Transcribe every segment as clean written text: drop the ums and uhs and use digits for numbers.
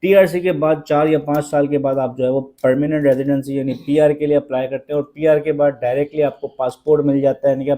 TRC के बाद 4 या 5 साल के बाद आप जो है वो परमानेंट रेजिडेंसी यानी पीआर के लिए अप्लाई करते हैं और पीआर के बाद डायरेक्टली आपको पासपोर्ट मिल जाता है, यानी कि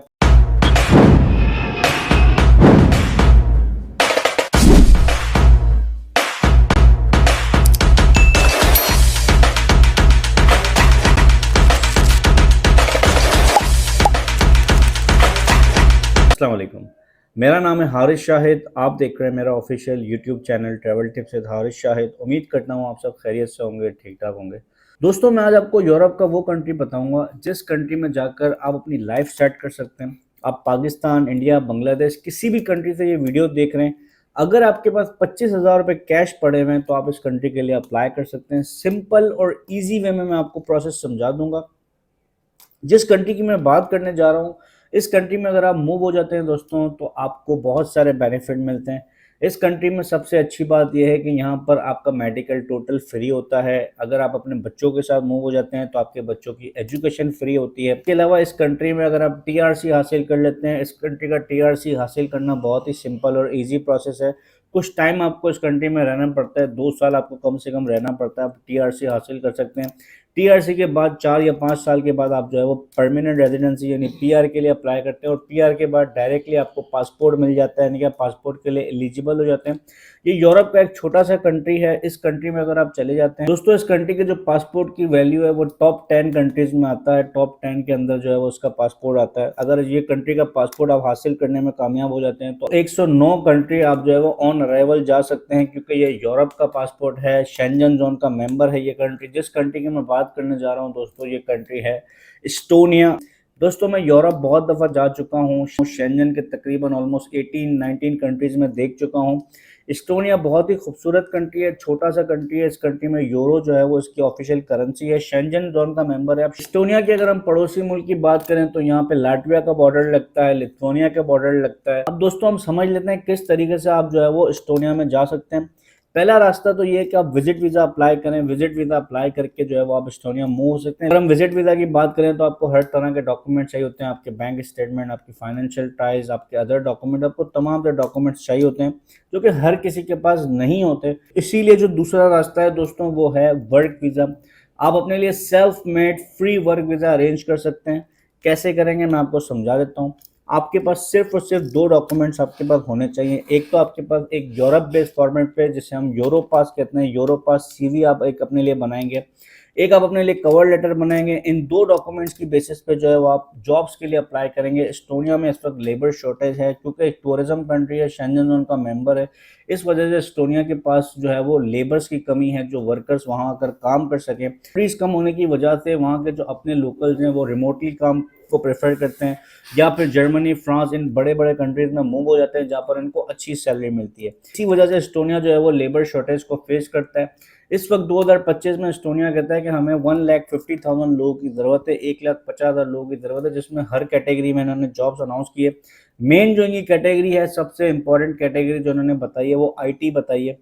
अस्सलाम वालेकुम। मेरा नाम है हारिस शाहिद। आप देख रहे हैं मेरा official YouTube channel travel tips with Haris Shahid. उम्मीद करता हूँ आप सब खैरियत से होंगे, ठीक ठाक होंगे। दोस्तों, मैं आज आपको यूरोप का वो कंट्री बताऊंगा जिस कंट्री में जाकर आप अपनी लाइफ स्टार्ट कर सकते हैं। आप पाकिस्तान, इंडिया, बांग्लादेश किसी भी कंट्री से ये वीडियो देख रहे हैं, अगर आपके पास 25,000 रुपये कैश पड़े हुए हैं तो आप इस कंट्री के लिए अप्लाई कर सकते हैं। सिंपल और ईजी वे में मैं आपको प्रोसेस समझा दूंगा। जिस कंट्री की मैं बात करने जा रहा हूँ, इस कंट्री में अगर आप मूव हो जाते हैं दोस्तों, तो आपको बहुत सारे बेनिफिट मिलते हैं। इस कंट्री में सबसे अच्छी बात यह है कि यहाँ पर आपका मेडिकल टोटल फ्री होता है। अगर आप अपने बच्चों के साथ मूव हो जाते हैं तो आपके बच्चों की एजुकेशन फ्री होती है। इसके अलावा इस कंट्री में अगर आप टीआरसी हासिल कर लेते हैं, इस कंट्री का टीआरसी हासिल करना बहुत ही सिंपल और ईजी प्रोसेस है। कुछ टाइम आपको इस कंट्री में रहना पड़ता है, 2 साल आपको कम से कम रहना पड़ता है, आप टीआरसी हासिल कर सकते हैं। टीआरसी के बाद 4 या 5 साल के बाद आप जो है वो परमानेंट रेजिडेंसी यानी पीआर के लिए अप्लाई करते हैं और पीआर के बाद डायरेक्टली आपको पासपोर्ट मिल जाता है, यानी कि आप पासपोर्ट के लिए एलिजिबल हो जाते हैं। ये यूरोप का एक छोटा सा कंट्री है। इस कंट्री में अगर आप चले जाते हैं दोस्तों, इस कंट्री के जो पासपोर्ट की वैल्यू है वो टॉप 10 कंट्रीज में आता है। टॉप 10 के अंदर जो है वो उसका पासपोर्ट आता है। अगर ये कंट्री का पासपोर्ट आप हासिल करने में कामयाब हो जाते हैं तो 109 कंट्री आप जो है वो ऑन अराइवल जा सकते हैं, क्योंकि ये यूरोप का पासपोर्ट है, शेंजन जोन का मेंबर है ये कंट्री। जिस कंट्री की मैं बात करने जा रहा हूँ दोस्तों, ये कंट्री है इस्टोनिया। दोस्तों, मैं यूरोप बहुत दफ़ा जा चुका हूँ, शेंजन के तकरीबन ऑलमोस्ट 18-19 कंट्रीज़ में देख चुका हूँ। इस्टोनिया बहुत ही खूबसूरत कंट्री है, छोटा सा कंट्री है। इस कंट्री में यूरो जो है वो इसकी ऑफिशियल करेंसी है, शेंजन जोन का मेंबर है। अब इस्टोनिया की अगर हम पड़ोसी मुल्क की बात करें तो यहाँ पे लाटविया का बॉर्डर लगता है, लिथुआनिया का बॉर्डर लगता है। अब दोस्तों, हम समझ लेते हैं किस तरीके से आप जो है वो इस्टोनिया में जा सकते हैं। पहला रास्ता तो ये है कि आप विजिट वीज़ा अप्लाई करें। विजिट वीज़ा अप्लाई करके जो है वो आप इस्टोनिया मूव हो सकते हैं। अगर हम विजिट वीज़ा की बात करें तो आपको हर तरह के डॉक्यूमेंट चाहिए होते हैं। आपके बैंक स्टेटमेंट, आपकी फाइनेंशियल टाइज, आपके अदर डॉक्यूमेंट, आपको तमाम तरह डॉक्यूमेंट्स चाहिए होते हैं जो कि हर किसी के पास नहीं होते। इसीलिए जो दूसरा रास्ता है दोस्तों वो है वर्क वीज़ा। आप अपने लिए self made free work visa arrange कर सकते हैं। कैसे करेंगे मैं आपको समझा देता हूँ। आपके पास सिर्फ और सिर्फ 2 डॉक्यूमेंट्स आपके पास होने चाहिए। एक तो आपके पास एक यूरोप बेस्ड फॉर्मेट पे, जिसे हम यूरो पास कहते हैं, यूरो पास सीवी आप एक अपने लिए बनाएंगे। एक आप अपने लिए कवर लेटर बनाएंगे। इन 2 डॉक्यूमेंट्स की बेसिस पे जो है वो आप जॉब्स के लिए अप्लाई करेंगे। एस्टोनिया में इस वक्त लेबर शॉर्टेज है, क्योंकि एक टूरिज्म कंट्री है, शेंजन जोन का मेंबर है। इस वजह से एस्टोनिया के पास जो है वो लेबर्स की कमी है, जो वर्कर्स वहाँ आकर काम कर सकें। फीस कम होने की वजह से वहाँ के जो अपने लोकल्स हैं वो रिमोटली काम को प्रेफर करते हैं, या फिर जर्मनी, फ्रांस, इन बड़े बड़े कंट्रीज में मूव हो जाते हैं जहाँ पर इनको अच्छी सैलरी मिलती है। इसी वजह से एस्टोनिया जो है वो लेबर शॉर्टेज को फेस करता है। इस वक्त 2025 में एस्टोनिया कहता है कि हमें 1,50,000 लोगों की ज़रूरत है, 1,50,000 लोगों की ज़रूरत है, जिसमें हर कैटेगरी में इन्होंने जॉब्स अनाउंस किए। मेन जो इनकी कैटेगरी है, सबसे इंपॉर्टेंट कैटेगरी जो इन्होंने बताई है वो आईटी बताई है,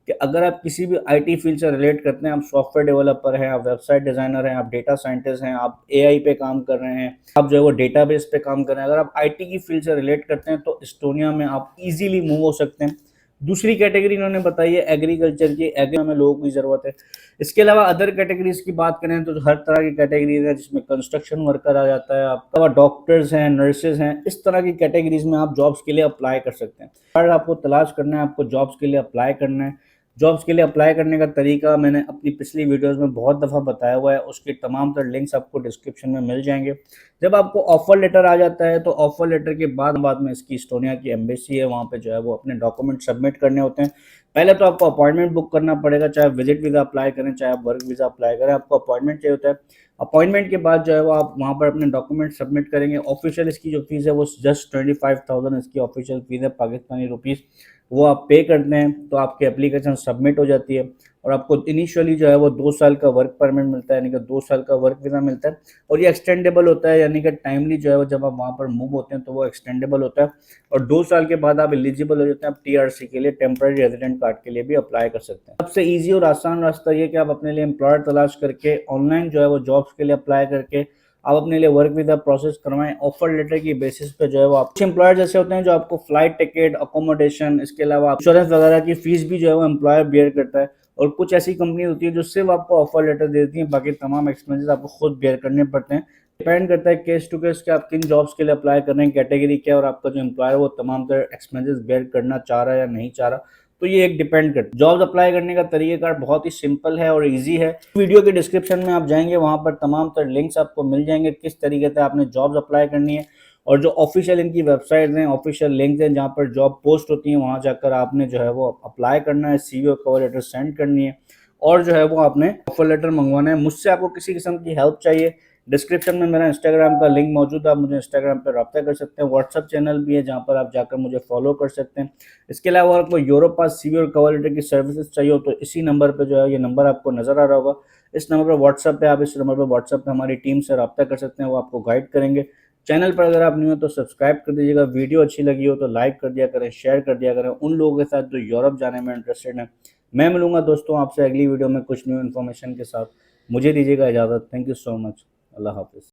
कि अगर आप किसी भी आईटी फील्ड से रिलेट करते हैं, आप सॉफ्टवेयर डेवलपर हैं, आप वेबसाइट डिज़ाइनर हैं, आप डेटा साइंटिस्ट हैं, आप एआई पे काम कर रहे हैं, आप जो है वो डेटाबेस पे काम कर रहे हैं, अगर आप आईटी की फील्ड से रिलेट करते हैं तो एस्टोनिया में आप इजीली मूव हो सकते हैं। दूसरी कैटेगरी इन्होंने बताई है एग्रीकल्चर की। एग्री में लोगों की ज़रूरत है। इसके अलावा अदर कैटेगरीज की बात करें तो हर तरह की कैटेगरीज है, जिसमें कंस्ट्रक्शन वर्कर आ जाता है, आपके अलावा डॉक्टर्स हैं, नर्सेज हैं। इस तरह की कैटेगरीज में आप जॉब्स के लिए अप्लाई कर सकते हैं। अगर आपको तलाश करना है, आपको जॉब्स के लिए अप्लाई करना है, जॉब्स के लिए अप्लाई करने का तरीका मैंने अपनी पिछली वीडियोस में बहुत दफ़ा बताया हुआ है। उसके तमाम तर लिंक्स आपको डिस्क्रिप्शन में मिल जाएंगे। जब आपको ऑफर लेटर आ जाता है तो ऑफर लेटर के बाद में इसकी इस्टोनिया की एम्बेसी है, वहाँ पे जो है वो अपने डॉक्यूमेंट सबमिट करने होते हैं। पहले तो आपको अपॉइंटमेंट बुक करना पड़ेगा, चाहे विजिट वीज़ा अप्लाई करें, चाहे आप वर्क वीज़ा अप्लाई करें, आपको अपॉइंटमेंट चाहिए होता है। अपॉइंटमेंट के बाद जो है वो आप वहाँ पर अपने डॉक्यूमेंट सबमिट करेंगे। ऑफिशियल इसकी जो फीस है वो जस्ट 25,000 इसकी ऑफिशियल फीस है, पाकिस्तानी रुपीज़। वो आप पे करते हैं तो आपकी एप्लीकेशन सबमिट हो जाती है और आपको इनिशियली जो है वो 2 साल का वर्क परमिट मिलता है, यानी कि 2 साल का वर्क वीज़ा मिलता है। और ये एक्सटेंडेबल होता है, यानी कि टाइमली जो है वो जब आप वहाँ पर मूव होते हैं तो वो एक्सटेंडेबल होता है। और 2 साल के बाद आप एलिजिबल हो जाते हैं। आप टीआरसी के लिए, टेम्पररी रेजिडेंट कार्ड के लिए भी अप्लाई कर सकते हैं। सबसे ईजी और आसान रास्ता ये कि आप अपने लिए एम्प्लॉयर तलाश करके ऑनलाइन जो है वो जॉब्स के लिए अप्लाई करके आप अपने लिए वर्क वीज़ा प्रोसेस करवाएं। ऑफर लेटर की बेसिस पे जो है वो आप, कुछ एम्प्लॉयर जैसे होते हैं जो आपको फ्लाइट टिकट, अकोमोडेशन, इसके अलावा इंश्योरेंस वगैरह की फीस भी जो है वो एम्प्लॉयर बेयर करता है। और कुछ ऐसी कंपनी होती है जो सिर्फ आपको ऑफर लेटर देती है, बाकी तमाम एक्सपेंसेस आपको खुद बेयर करने पड़ते हैं। डिपेंड करता है केस टू केस कि आप किन जॉब्स के लिए अप्लाई कर रहे हैं, कैटेगरी क्या है, और आपका जो एम्प्लॉयर वो तमाम तरह एक्सपेंसेस बेयर करना चाह रहा है या नहीं चाह रहा। तो ये एक डिपेंड करता है। जॉब्स अप्लाई करने का तरीकेकार बहुत ही सिंपल है और इजी है। वीडियो के डिस्क्रिप्शन में आप जाएंगे, वहां पर तमाम तरह लिंक्स आपको मिल जाएंगे किस तरीके से आपने जॉब्स अप्लाई करनी है, और जो ऑफिशियल इनकी वेबसाइट हैं, ऑफिशियल लिंक्स हैं जहाँ पर जॉब पोस्ट होती हैं, वहाँ जाकर आपने जो है वो अप्लाई करना है, सीवी और कवर लेटर सेंड करनी है, और जो है वो आपने ऑफर लेटर मंगवाना है। मुझसे आपको किसी किस्म की हेल्प चाहिए, डिस्क्रिप्शन में मेरा इंस्टाग्राम का लिंक मौजूद है, आप मुझे इंस्टाग्राम पर रब्ता कर सकते हैं। व्हाट्सअप चैनल भी है जहाँ पर आप जाकर मुझे फॉलो कर सकते हैं। इसके अलावा आपको यूरोप पास, सीवी और कवर लेटर की सर्विसेज चाहिए हो तो इसी नंबर पर जो है, ये नंबर आपको नजर आ रहा होगा, इस नंबर पर व्हाट्सअप पे, आप इस नंबर पर व्हाट्सअप पे हमारी टीम से रब्ता कर सकते हैं, वो आपको गाइड करेंगे। चैनल पर अगर आप न्यू हो तो सब्सक्राइब कर दीजिएगा, वीडियो अच्छी लगी हो तो लाइक कर दिया करें, शेयर कर दिया करें उन लोगों के साथ जो यूरोप जाने में इंटरेस्टेड हैं। मैं मिलूंगा दोस्तों आपसे अगली वीडियो में कुछ न्यू इन्फॉर्मेशन के साथ। मुझे दीजिएगा इजाज़त। Thank you so much. अल्लाह हाफिज़।